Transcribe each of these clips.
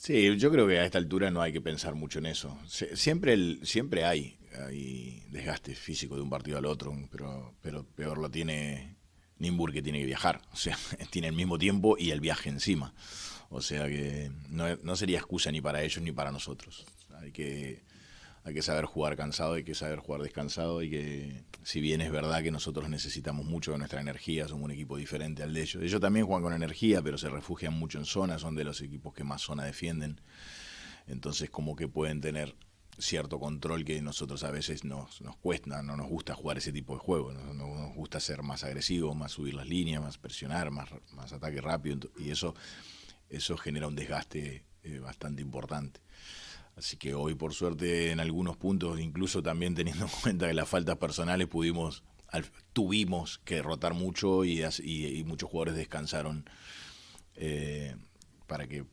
Sí, yo creo que a esta altura no hay que pensar mucho en eso. Siempre, siempre hay desgaste físico de un partido al otro, pero peor lo tiene Nimbur, que tiene que viajar. O sea, tiene el mismo tiempo y el viaje encima. O sea que no sería excusa ni para ellos ni para nosotros. Hay que saber jugar cansado, hay que saber jugar descansado, y que si bien es verdad que nosotros necesitamos mucho de nuestra energía, somos un equipo diferente al de ellos. Ellos también juegan con energía, pero se refugian mucho en zona, son de los equipos que más zona defienden. Entonces como que pueden tener cierto control que nosotros a veces nos cuesta, no nos gusta jugar ese tipo de juego, nos gusta ser más agresivos, más subir las líneas, más presionar, más ataque rápido, y eso genera un desgaste bastante importante. Así que hoy, por suerte, en algunos puntos, incluso también teniendo en cuenta que las faltas personales, tuvimos que rotar mucho, y muchos jugadores descansaron, para que,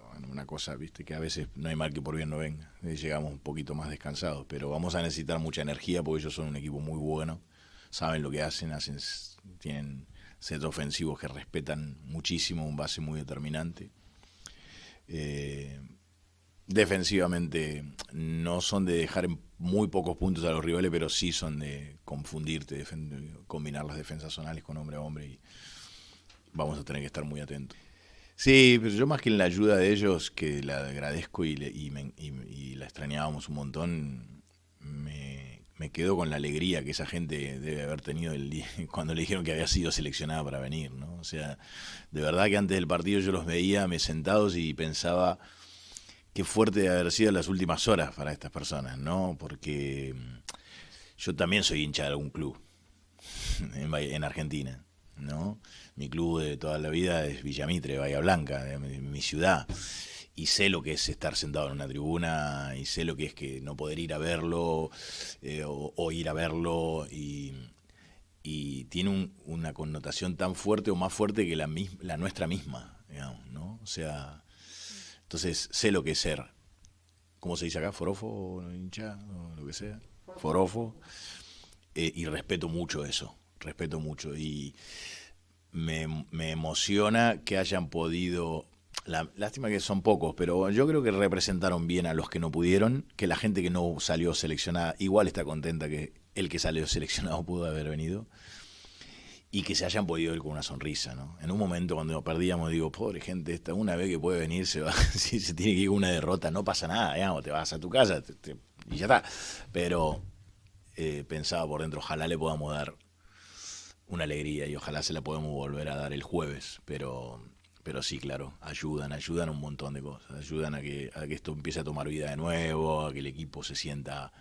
bueno, una cosa, viste, que a veces no hay mal que por bien no venga. Llegamos un poquito más descansados, pero vamos a necesitar mucha energía porque ellos son un equipo muy bueno, saben lo que hacen, tienen sets ofensivos que respetan muchísimo, un base muy determinante. Defensivamente no son de dejar en muy pocos puntos a los rivales, pero sí son de confundirte, combinar las defensas zonales con hombre a hombre, y vamos a tener que estar muy atentos. Sí, pero yo, más que en la ayuda de ellos, que la agradezco y la extrañábamos un montón, me quedo con la alegría que esa gente debe haber tenido cuando le dijeron que había sido seleccionada para venir, ¿no? O sea, de verdad que antes del partido yo los veía sentados y pensaba qué fuerte de haber sido las últimas horas para estas personas, ¿no? Porque yo también soy hincha de algún club en Argentina, ¿no? Mi club de toda la vida es Villamitre, Bahía Blanca, mi ciudad, y sé lo que es estar sentado en una tribuna, y sé lo que es que no poder ir a verlo, o ir a verlo, y tiene una connotación tan fuerte o más fuerte que la nuestra misma, digamos, ¿no? O sea, entonces sé lo que es ser, ¿cómo se dice acá? Forofo, hincha, o lo que sea, forofo, y respeto mucho eso, respeto mucho, y me emociona que hayan podido. Lástima que son pocos, pero yo creo que representaron bien a los que no pudieron, que la gente que no salió seleccionada igual está contenta que el que salió seleccionado pudo haber venido, y que se hayan podido ir con una sonrisa, ¿no? En un momento cuando perdíamos, digo, pobre gente esta, una vez que puede venir se va, si se tiene que ir con una derrota, no pasa nada, digamos, te vas a tu casa y ya está. Pero pensaba por dentro, ojalá le podamos dar una alegría, y ojalá se la podemos volver a dar el jueves, pero sí, claro, ayudan un montón de cosas, ayudan a que esto empiece a tomar vida de nuevo, a que el equipo se sienta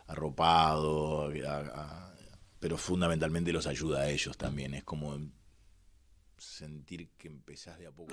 arropado, pero fundamentalmente los ayuda a ellos también, es como sentir que empezás de a poco.